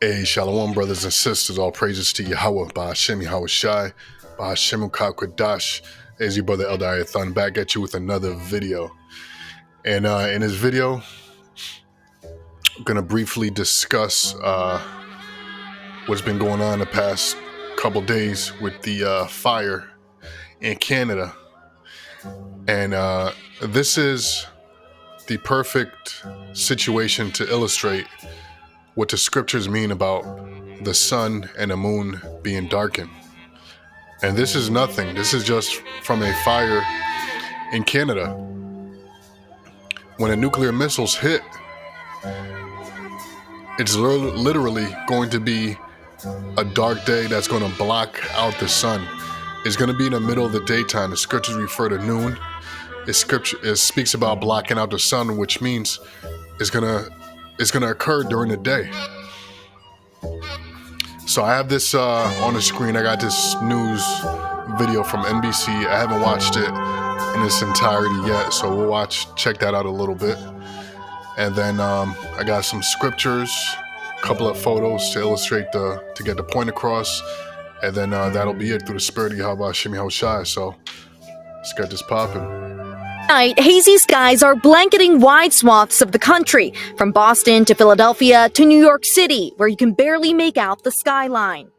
Hey, Shalom, brothers and sisters. All praises to Yahweh, Ba'ashem Yahweh Shai, Ba'ashem Ukakwadash. As your brother Elder Ayathon back at you with another video. And in this video, I'm going to briefly discuss what's been going on the past couple days with the fire in Canada. And this is the perfect situation to illustrate what the scriptures mean about the sun and the moon being darkened. And this is nothing. This is just from a fire in Canada. When the nuclear missiles hit, it's literally going to be a dark day that's going to block out the sun. It's going to be in the middle of the daytime. The scriptures refer to noon. It speaks about blocking out the sun, which means it's gonna occur during the day. So I have this on the screen. I got this news video from NBC. I haven't watched it in its entirety yet, so we'll check that out a little bit. And then I got some scriptures, a couple of photos to illustrate to get the point across, and then that'll be it through the spirit of Yahweh Shem Yahushai. So let's get this popping. Tonight, hazy skies are blanketing wide swaths of the country, from Boston to Philadelphia to New York City, where you can barely make out the skyline.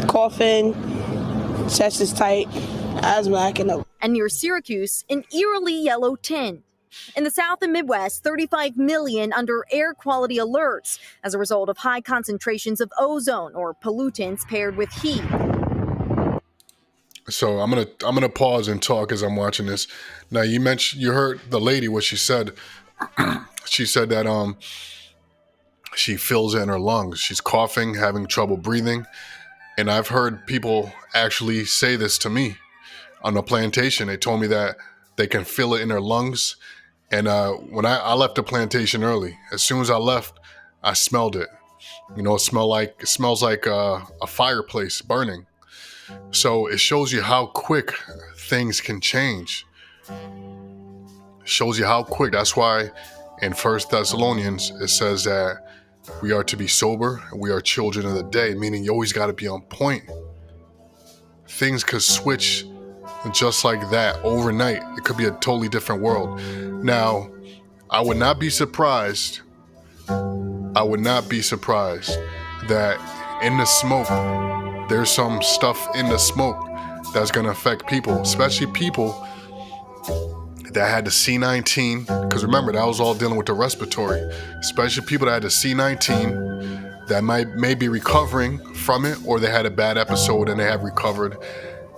Coughing, chest is tight, asthma acting up. And near Syracuse, an eerily yellow tint. In the South and Midwest, 35 million under air quality alerts as a result of high concentrations of ozone or pollutants paired with heat. So I'm gonna pause and talk as I'm watching this. Now you heard the lady what she said. She said that she feels it in her lungs. She's coughing, having trouble breathing, and I've heard people actually say this to me on the plantation. They told me that they can feel it in their lungs. And when I left the plantation early, as soon as I left, I smelled it. You know, it smells like a fireplace burning. So it shows you how quick things can change. It shows you how quick. That's why in 1 Thessalonians it says that we are to be sober, we are children of the day, meaning you always got to be on point. Things could switch just like that overnight. It could be a totally different world. Now, I would not be surprised that in the smoke, there's some stuff in the smoke that's going to affect people, especially people that had the C19, because remember, that was all dealing with the respiratory, especially people that had the C19 that may be recovering from it, or they had a bad episode and they have recovered,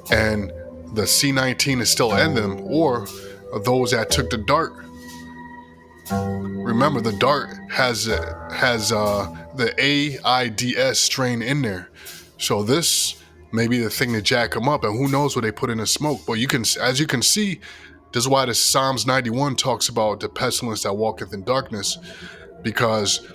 and the C19 is still in them, or those that took the dart. Remember, the dart has the AIDS strain in there. So this may be the thing to jack them up, and who knows what they put in the smoke. But as you can see, this is why the Psalms 91 talks about the pestilence that walketh in darkness, because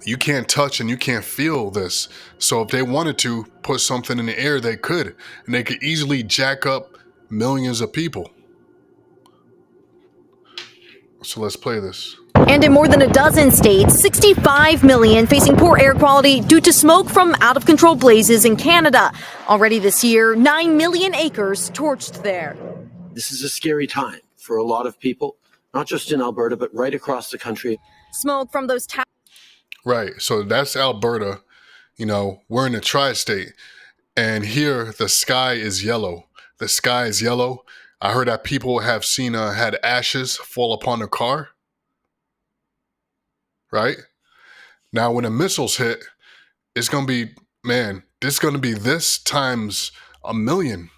you can't touch and you can't feel this. So if they wanted to put something in the air, they could, and they could easily jack up millions of people. So let's play this. And in more than a dozen states, 65 million facing poor air quality due to smoke from out-of-control blazes in Canada. Already this year, 9 million acres torched there. This is a scary time for a lot of people, not just in Alberta, but right across the country. Smoke from those towers. Right, so that's Alberta. You know, we're in the tri-state, and here the sky is yellow. The sky is yellow. I heard that people have seen had ashes fall upon a car. Right? Now, when the missiles hit, it's going to be, it's going to be this times a million.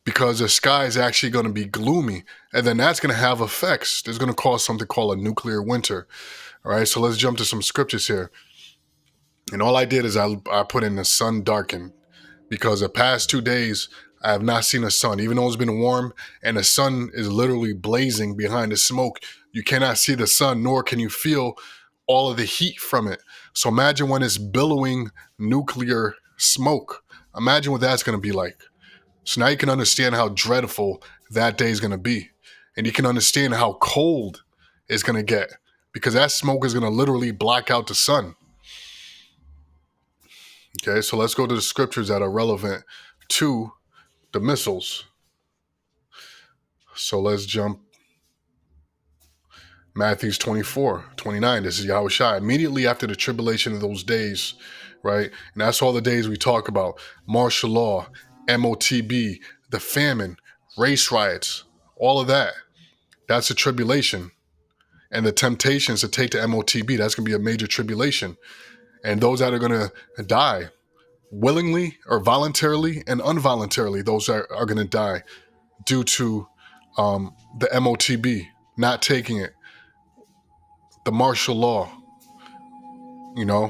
Because the sky is actually going to be gloomy. And then that's going to have effects. It's going to cause something called a nuclear winter. All right, so let's jump to some scriptures here. And all I did is I put in the sun darkened. Because the past 2 days, I have not seen the sun, even though it's been warm and the sun is literally blazing behind the smoke. You cannot see the sun, nor can you feel all of the heat from it. So imagine when it's billowing nuclear smoke. Imagine what that's going to be like. So now you can understand how dreadful that day is going to be. And you can understand how cold it's going to get, because that smoke is going to literally block out the sun. Okay, so let's go to the scriptures that are relevant to the missiles. So let's jump Matthew 24:29. This is Yahushua. Immediately after the tribulation of those days, right? And that's all the days we talk about. Martial law, MOTB, the famine, race riots, all of that. That's a tribulation. And the temptations to take the MOTB, that's going to be a major tribulation. And those that are going to die, willingly or voluntarily and involuntarily, those are going to die due to the MOTB, not taking it, the martial law,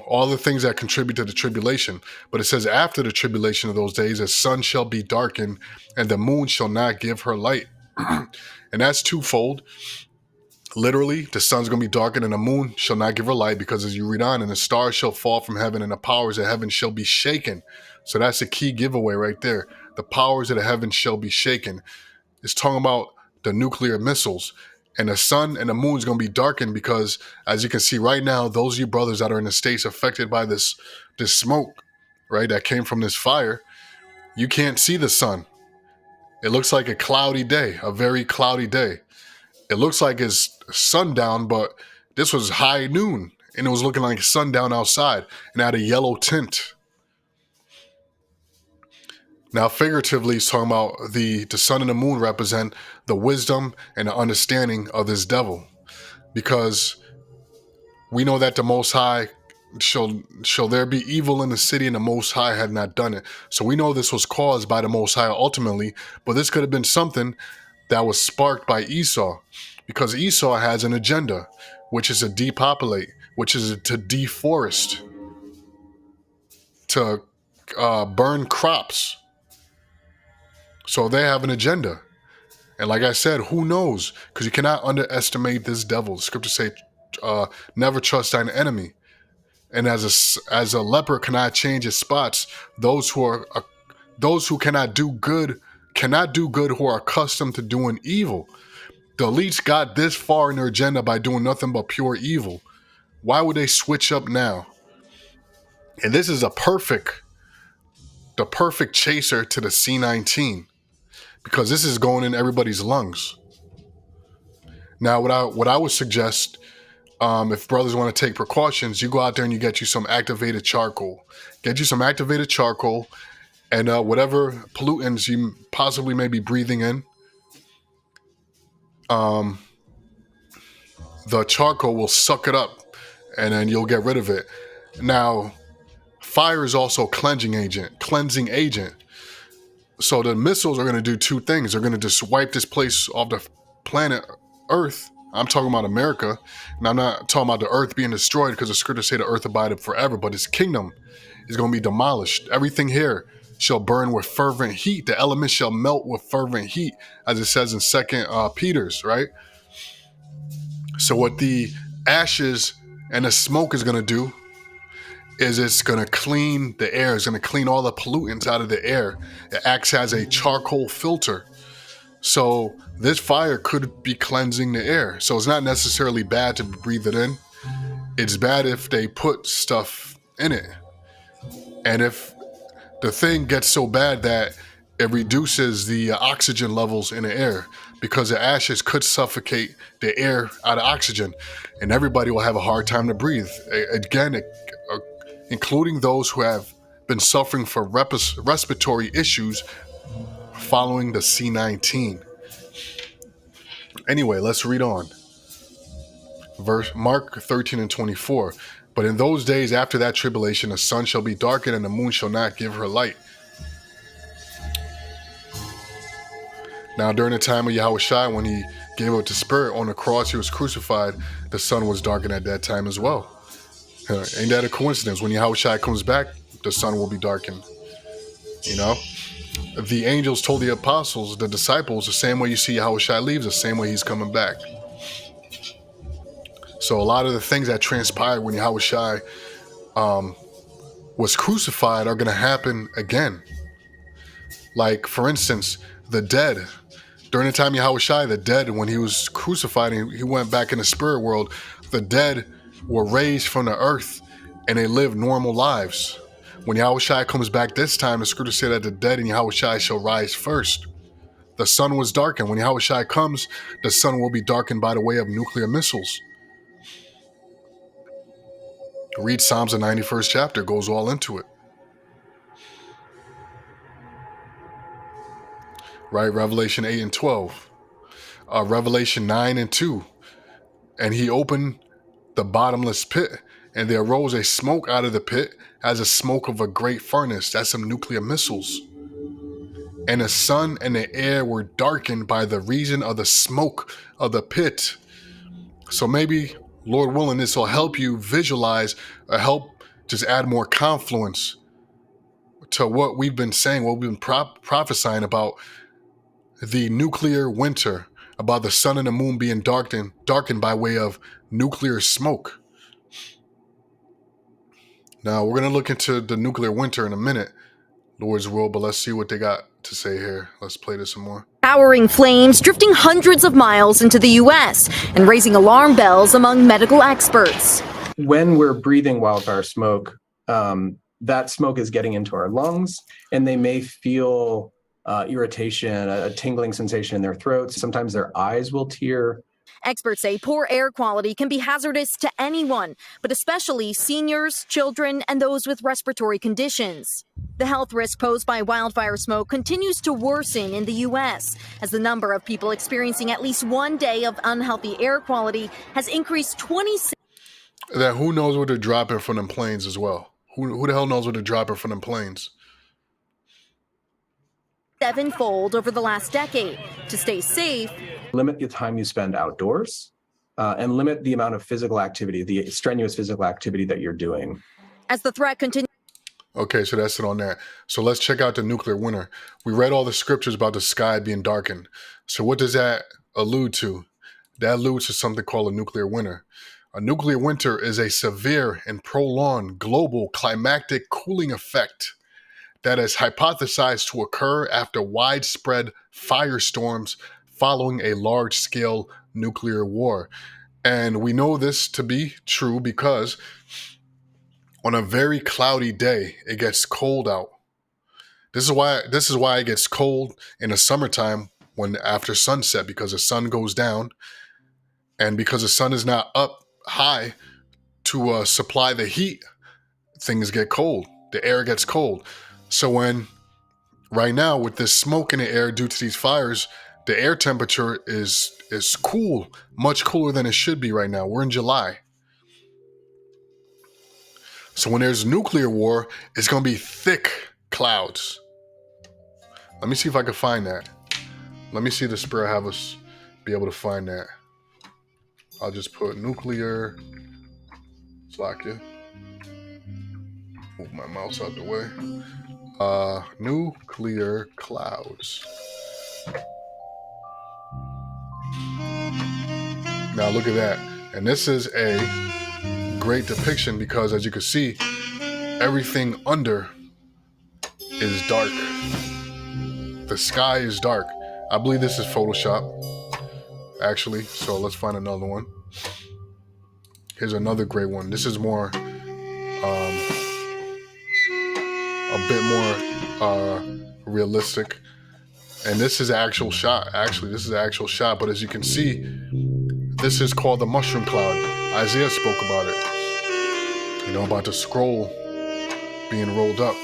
all the things that contribute to the tribulation. But it says after the tribulation of those days, the sun shall be darkened and the moon shall not give her light. And that's twofold. Literally, the sun's going to be darkened and the moon shall not give her light, because as you read on, and the stars shall fall from heaven and the powers of heaven shall be shaken. So that's a key giveaway right there. The powers of the heaven shall be shaken. It's talking about the nuclear missiles. And the sun and the moon is going to be darkened because, as you can see right now, those of you brothers that are in the States affected by this smoke, right, that came from this fire, you can't see the sun. It looks like a cloudy day, a very cloudy day. It looks like it's sundown, but this was high noon, and it was looking like sundown outside, and had a yellow tint. Now, figuratively, it's talking about the sun and the moon represent the wisdom and the understanding of this devil, because we know that the Most High shall there be evil in the city, and the Most High had not done it. So we know this was caused by the Most High ultimately, but this could have been something that was sparked by Esau, because Esau has an agenda, which is to depopulate, which is to deforest, to burn crops. So they have an agenda. And like I said, who knows? Because you cannot underestimate this devil. The scriptures say, never trust thine enemy. And as a leper cannot change his spots, those who cannot do good who are accustomed to doing evil. The elites got this far in their agenda by doing nothing but pure evil. Why would they switch up now? And this is the perfect chaser to the C-19, because this is going in everybody's lungs. Now, what I would suggest, if brothers want to take precautions, you go out there and you get you some activated charcoal. Get you some activated charcoal, and whatever pollutants you possibly may be breathing in, the charcoal will suck it up, and then you'll get rid of it. Now, fire is also a cleansing agent. So the missiles are going to do two things. They're going to just wipe this place off the planet Earth. I'm talking about America, and I'm not talking about the earth being destroyed, because the scriptures say the earth abideth forever, but its kingdom is going to be demolished. Everything here shall burn with fervent heat. The elements shall melt with fervent heat, as it says in 2 Peter's, right? So what the ashes and the smoke is going to do is it's going to clean the air. It's going to clean all the pollutants out of the air. It acts as a charcoal filter. So this fire could be cleansing the air. So it's not necessarily bad to breathe it in. It's bad if they put stuff in it. And if the thing gets so bad that it reduces the oxygen levels in the air, because the ashes could suffocate the air out of oxygen, and everybody will have a hard time to breathe. Again, including those who have been suffering from respiratory issues following the C-19. Anyway, let's read on. Verse Mark 13:24. But in those days after that tribulation, the sun shall be darkened and the moon shall not give her light. Now, during the time of Yahushua, when he gave up the spirit on the cross, he was crucified, the sun was darkened at that time as well. Ain't that a coincidence? When Yahushua comes back, the sun will be darkened. The angels told the apostles, the disciples, the same way you see Yahushua leaves, the same way he's coming back. So a lot of the things that transpired when Yahushua was crucified are going to happen again. Like, for instance, the dead. During the time of Yahushua, the dead, when he was crucified and he went back in the spirit world, the dead were raised from the earth and they lived normal lives. When Yahushua comes back this time, the scripture said that the dead in Yahushua shall rise first. The sun was darkened. When Yahushua comes, the sun will be darkened by the way of nuclear missiles. Read Psalms, the 91st chapter, goes all into it. Right, Revelation 8 and 12. Revelation 9 and 2. And he opened the bottomless pit, and there arose a smoke out of the pit as the smoke of a great furnace. That's some nuclear missiles. And the sun and the air were darkened by the reason of the smoke of the pit. So maybe, Lord willing, this will help you visualize, or help just add more confluence to what we've been saying, what we've been prophesying about the nuclear winter, about the sun and the moon being darkened by way of nuclear smoke. Now, we're going to look into the nuclear winter in a minute, Lord's will, but let's see what they got to say here. Let's play this some more. Towering flames drifting hundreds of miles into the U.S. and raising alarm bells among medical experts. When we're breathing wildfire smoke, that smoke is getting into our lungs, and they may feel irritation, a tingling sensation in their throats. Sometimes their eyes will tear. Experts say poor air quality can be hazardous to anyone, but especially seniors, children, and those with respiratory conditions. The health risk posed by wildfire smoke continues to worsen in the U.S. as the number of people experiencing at least one day of unhealthy air quality has increased 26. That who knows what they're dropping from them planes as well? Who the hell knows what they're dropping from them planes? Sevenfold over the last decade. To stay safe, Limit the time you spend outdoors, and limit the amount of physical activity, the strenuous physical activity that you're doing. as the threat continues. Okay, so that's it on that. So let's check out the nuclear winter. We read all the scriptures about the sky being darkened. So what does that allude to? That alludes to something called a nuclear winter. A nuclear winter is a severe and prolonged global climactic cooling effect that is hypothesized to occur after widespread firestorms following a large-scale nuclear war. And we know this to be true because on a very cloudy day, it gets cold out. This is why it gets cold in the summertime when after sunset, because the sun goes down, and because the sun is not up high to supply the heat, things get cold. The air gets cold. So when right now with this smoke in the air due to these fires, the air temperature is cool, much cooler than it should be right now. We're in July. So when there's nuclear war, it's going to be thick clouds. Let me see if I can find that. Let me see if the Spirit have us be able to find that. I'll just put nuclear. Slakia. Move my mouse out the way. Nuclear clouds. Now look at that. And this is a great depiction because as you can see, everything under is dark. The sky is dark. I believe this is Photoshop, actually. So let's find another one. Here's another great one. This is more, a bit more realistic. And this is an actual shot. Actually, this is an actual shot. But as you can see, this is called the mushroom cloud. Isaiah spoke about it. You know, about the scroll being rolled up.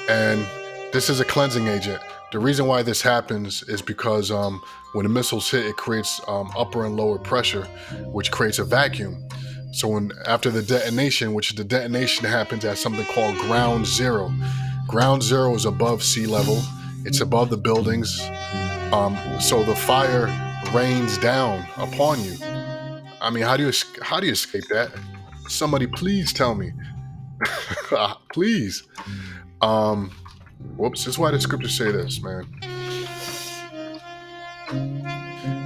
And this is a cleansing agent. The reason why this happens is because when the missiles hit, it creates upper and lower pressure, which creates a vacuum. So when after the detonation, which the detonation happens at something called ground zero. Ground zero is above sea level. It's above the buildings. So the fire rains down upon you. I mean, how do you escape that? Somebody please tell me. Please. Whoops, this is why the scriptures say this, man.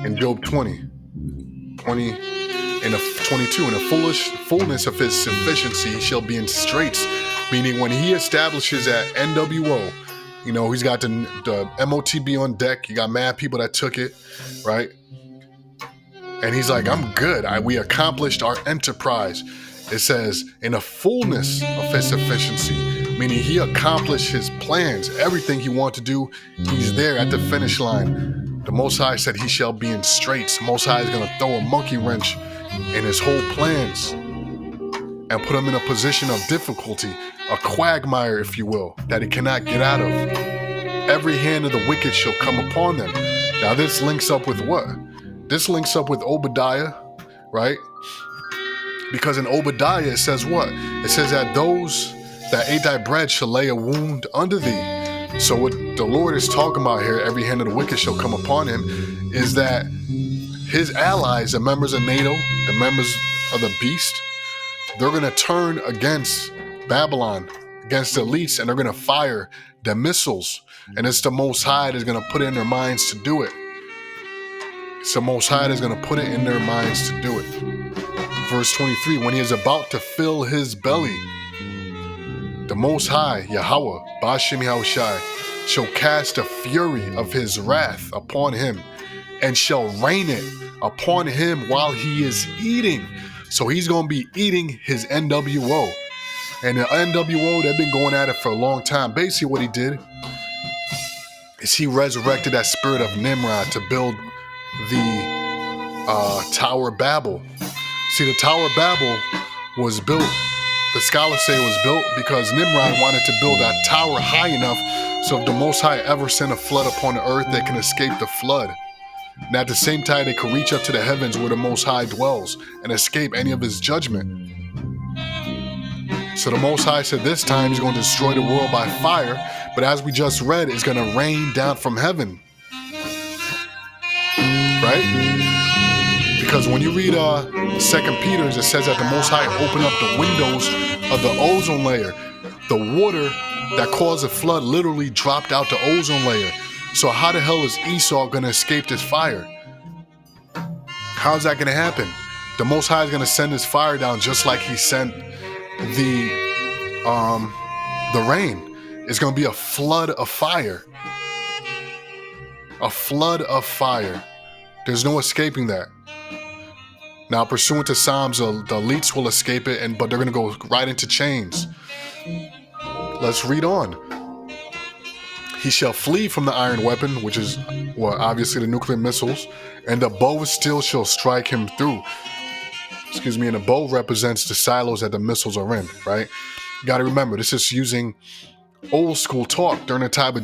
In Job 20, in 22, in the fullness of his sufficiency, he shall be in straits. Meaning when he establishes that NWO, you know, he's got the MOTB on deck. You got mad people that took it, right? And he's like, I'm good. We accomplished our enterprise. It says, in the fullness of his sufficiency, meaning he accomplished his plans. Everything he wanted to do, he's there at the finish line. The Most High said he shall be in straits. The Most High is going to throw a monkey wrench in his whole plans and put him in a position of difficulty, a quagmire, if you will, that he cannot get out of. Every hand of the wicked shall come upon them. Now this links up with what? This links up with Obadiah, right? Because in Obadiah it says what? It says that those that ate thy bread shall lay a wound under thee. So what the Lord is talking about here, every hand of the wicked shall come upon him, is that his allies, the members of NATO, the members of the beast, they're going to turn against Babylon, against the elites, and they're going to fire the missiles. And it's the Most High that's going to put it in their minds to do it. It's the Most High that's going to put it in their minds to do it. Verse 23, when he is about to fill his belly, the Most High, Yahweh, Ba'ashem Yahushai, shall cast the fury of his wrath upon him and shall rain it upon him while he is eating. So he's going to be eating his NWO. And the NWO, they've been going at it for a long time. Basically what he did is he resurrected that spirit of Nimrod to build the Tower of Babel. See, the Tower of Babel was built, the scholars say it was built because Nimrod wanted to build that tower high enough so if the Most High ever sent a flood upon the earth, they can escape the flood. And at the same time, they could reach up to the heavens where the Most High dwells and escape any of his judgment. So the Most High said this time he's going to destroy the world by fire, but as we just read, it's going to rain down from heaven. Right? Because when you read 2 Peter, it says that the Most High opened up the windows of the ozone layer. The water that caused a flood literally dropped out the ozone layer. So how the hell is Esau going to escape this fire? How's that going to happen? The Most High is going to send his fire down just like he sent the rain. It's going to be a flood of fire. A flood of fire. There's no escaping that. Now, pursuant to Psalms, the elites will escape it, but they're going to go right into chains. Let's read on. He shall flee from the iron weapon, which is, well, obviously the nuclear missiles, and the bow of steel shall strike him through. Excuse me, and the bow represents the silos that the missiles are in, right? You got to remember, this is using old school talk during the time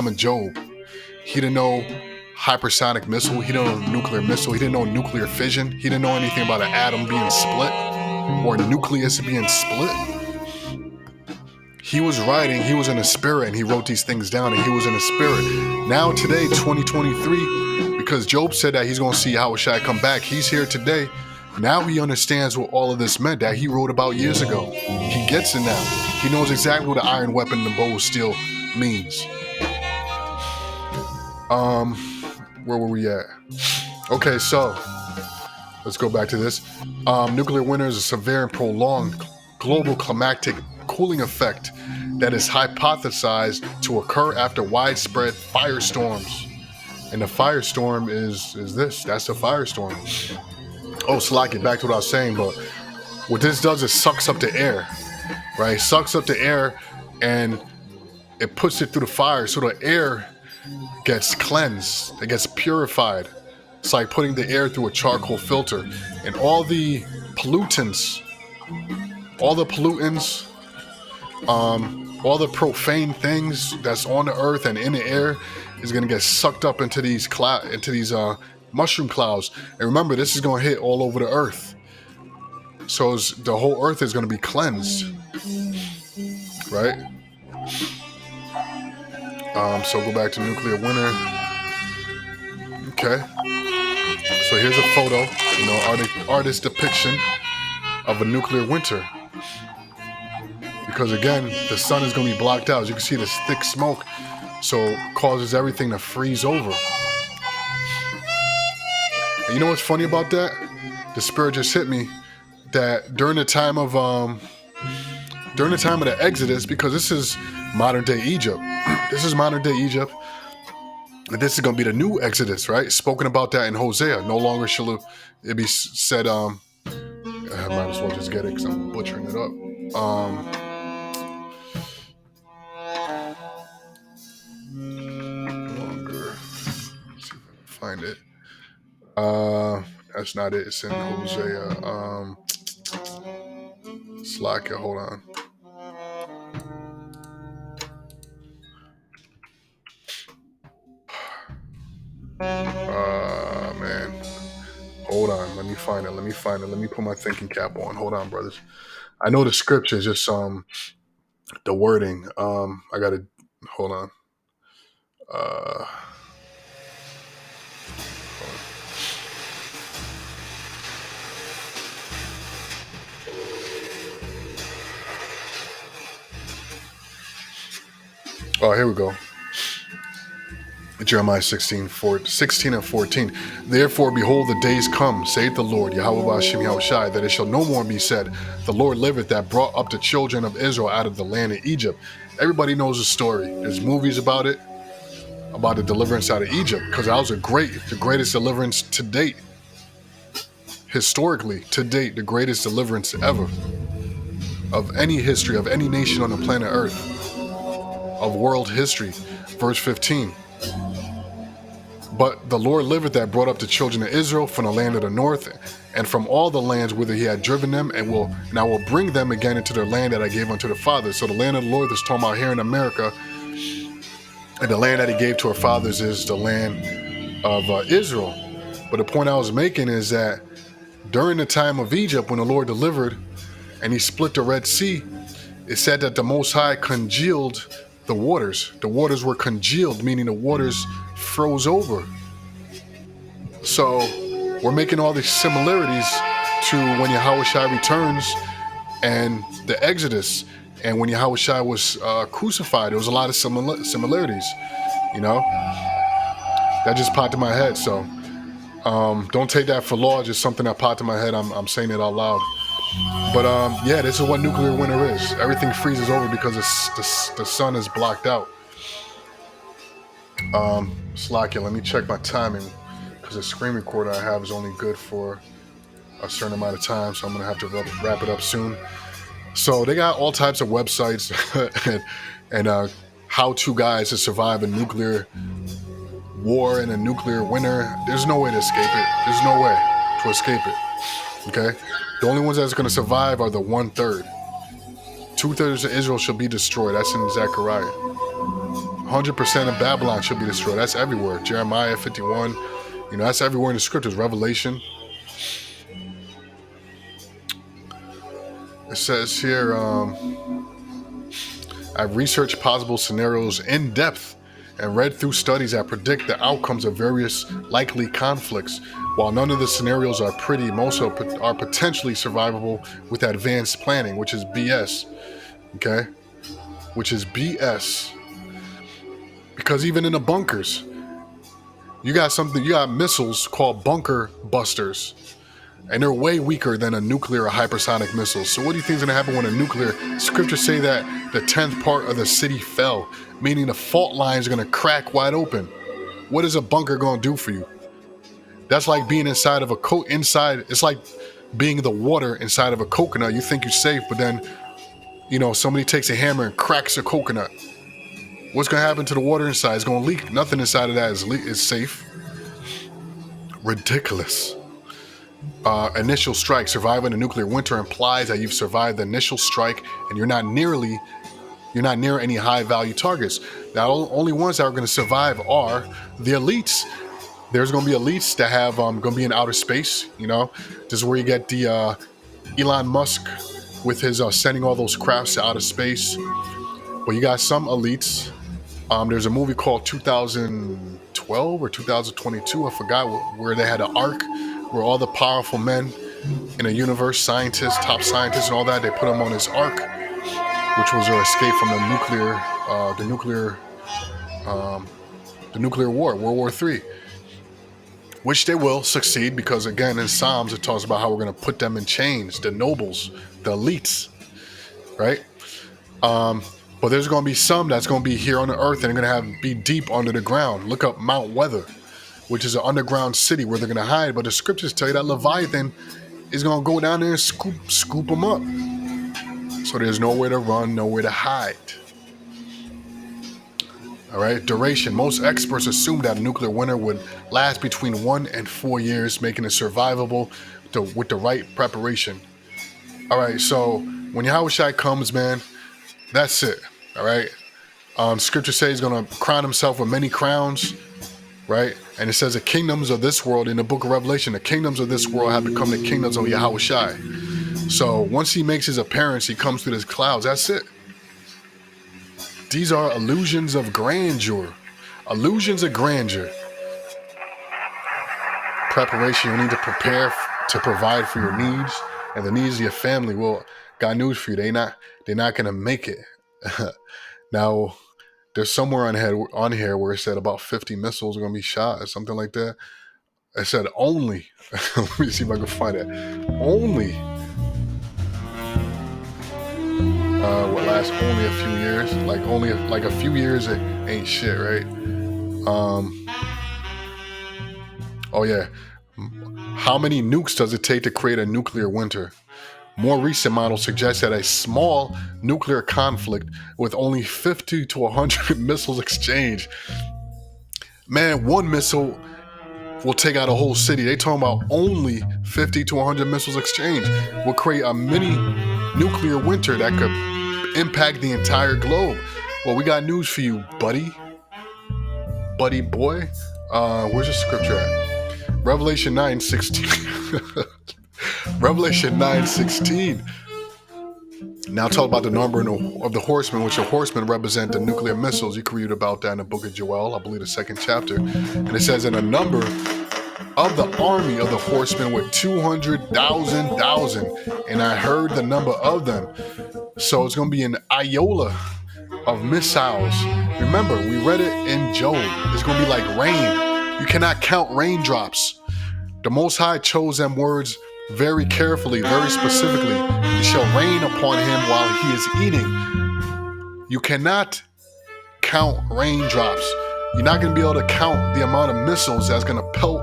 of Job. He didn't know hypersonic missile. He didn't know nuclear missile. He didn't know nuclear fission. He didn't know anything about an atom being split or a nucleus being split. He was writing, he was in a spirit, and he wrote these things down, and he was in a spirit. Now today, 2023, because Job said that he's going to see Yahushua come back, he's here today. Now he understands what all of this meant that he wrote about years ago. He gets it now. He knows exactly what the iron weapon and the bow of steel means. Where were we at? Okay, so let's go back to this. Nuclear winter is a severe and prolonged global climatic cooling effect that is hypothesized to occur after widespread firestorms. And the firestorm is this. That's the firestorm. Oh, Salaki, back to what I was saying, but what this does is sucks up the air, right? It sucks up the air and it puts it through the fire, so the air gets cleansed, it gets purified. It's like putting the air through a charcoal filter, and all the pollutants, all the profane things that's on the earth and in the air is going to get sucked up into these mushroom clouds. And remember, this is going to hit all over the earth, so the whole earth is going to be cleansed, right? So go back to nuclear winter. Okay. So here's a photo, artist depiction of a nuclear winter. Because again, the sun is going to be blocked out. As you can see, this thick smoke, so it causes everything to freeze over. And you know what's funny about that? The spirit just hit me that during the time of the Exodus, because this is modern day Egypt. This is modern day Egypt. And this is going to be the new Exodus, right? Spoken about that in Hosea. No longer shall it be said, I might as well just get it because I'm butchering it up. not it. It's in Hosea. Slack it. Hold on. Man. Hold on. Let me find it. Let me put my thinking cap on. Hold on, brothers. I know the scripture is just the wording. I gotta hold on. Oh, here we go. Jeremiah 16 and 14. Therefore, behold, the days come, saith the Lord, Yahweh Ba'ashem Yahushai, that it shall no more be said, the Lord liveth, that brought up the children of Israel out of the land of Egypt. Everybody knows the story. There's movies about it, about the deliverance out of Egypt, because that was the greatest deliverance to date. Historically, to date, the greatest deliverance ever of any history, of any nation on the planet Earth, of world history. Verse 15. But the Lord liveth, that brought up the children of Israel from the land of the north and from all the lands whither he had driven them, and I will bring them again into their land that I gave unto the fathers. So the land of the Lord that's talking about here in America, and the land that he gave to our fathers is the land of Israel. But the point I was making is that during the time of Egypt, when the Lord delivered and he split the Red Sea, it said that the Most High congealed the waters. The waters were congealed, meaning the waters froze over. So we're making all these similarities to when Yahushua returns and the Exodus, and when Yahushua was crucified. There was a lot of similarities, you know. That just popped in my head. So don't take that for law. Just something that popped in my head. I'm saying it out loud. But yeah, this is what nuclear winter is. Everything freezes over because the sun is blocked out. Slack it. Let me check my timing, because the screen recorder I have is only good for a certain amount of time, so I'm gonna have to wrap it up soon. So they got all types of websites and how-to guides to survive a nuclear war and a nuclear winter. There's no way to escape it. There's no way to escape it. Okay. The only ones that's going to survive are the 1/3. 2/3 of Israel shall be destroyed. That's in Zechariah. 100% of Babylon shall be destroyed. That's everywhere. Jeremiah 51. You know, that's everywhere in the scriptures. Revelation. It says here, I've researched possible scenarios in depth and read through studies that predict the outcomes of various likely conflicts. While none of the scenarios are pretty, most are potentially survivable with advanced planning, which is BS. Okay? Which is BS. Because even in the bunkers, you got missiles called bunker busters. And they're way weaker than a nuclear or hypersonic missile. So what do you think is going to happen when a nuclear... Scriptures say that the 10th part of the city fell, meaning the fault lines are going to crack wide open. What is a bunker going to do for you? That's like being inside of it's like being the water inside of a coconut. You think you're safe, but then, you know, somebody takes a hammer and cracks a coconut. What's going to happen to the water inside? It's going to leak. Nothing inside of that is safe. Ridiculous. Initial strike. Surviving a nuclear winter implies that you've survived the initial strike and you're not near any high value targets. Now, only ones that are going to survive are the elites. There's going to be elites that have going to be in outer space. You know, this is where you get the Elon Musk with his sending all those crafts to outer space. But you got some elites. There's a movie called 2012 or 2022. I forgot where they had an ark where all the powerful men in a universe, scientists, top scientists, and all that, they put them on this ark, which was their escape from the nuclear war, World War III. Which they will succeed, because again in Psalms it talks about how we're going to put them in chains, the nobles, the elites, right? But there's going to be some that's going to be here on the earth and they're going to be deep under the ground. Look up Mount Weather, which is an underground city where they're going to hide. But the scriptures tell you that Leviathan is going to go down there and scoop them up. So there's nowhere to run, nowhere to hide. All right, duration. Most experts assume that a nuclear winter would last between 1 and 4 years, making it survivable with the right preparation. All right, so when Yahushua comes, man, that's it. All right. Scripture says he's going to crown himself with many crowns, right? And it says the kingdoms of this world in the book of Revelation, the kingdoms of this world have become the kingdoms of Yahushua. So once he makes his appearance, he comes through the clouds. That's it. These are illusions of grandeur. Illusions of grandeur. Preparation. You need to prepare to provide for your needs and the needs of your family. Well, got news for you. They're not going to make it. Now, there's somewhere on here where it said about 50 missiles are going to be shot or something like that. It said only. Let me see if I can find it. Only. What lasts only a few years? Like a few years, it ain't shit, right? Oh yeah. How many nukes does it take to create a nuclear winter? More recent models suggest that a small nuclear conflict with only 50 to 100 missiles exchanged. Man, one missile will take out a whole city. They talking about only 50 to 100 missiles exchanged will create a mini nuclear winter that could impact the entire globe. Well, we got news for you, buddy boy. Where's the scripture at? Revelation 9:16. Revelation 9:16. Now talk about the number of the horsemen, which the horsemen represent the nuclear missiles. You can read about that in the book of Joel, I believe the 2nd chapter. And it says, in a number of the army of the horsemen with 200,000, and I heard the number of them. So it's going to be an iota of missiles. Remember, we read it in Job. It's going to be like rain. You cannot count raindrops. The Most High chose them words very carefully, very specifically. It shall rain upon him while he is eating. You cannot count raindrops. You're not going to be able to count the amount of missiles that's going to pelt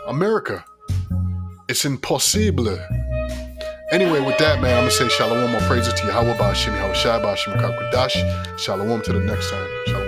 America. It's impossible. Anyway, with that, man, I'm going to say shalom, more praises to Yahweh, Ba'ashim, Yahushua, Ba'ashim, Kakudash. Shalom to the next time. Shalom.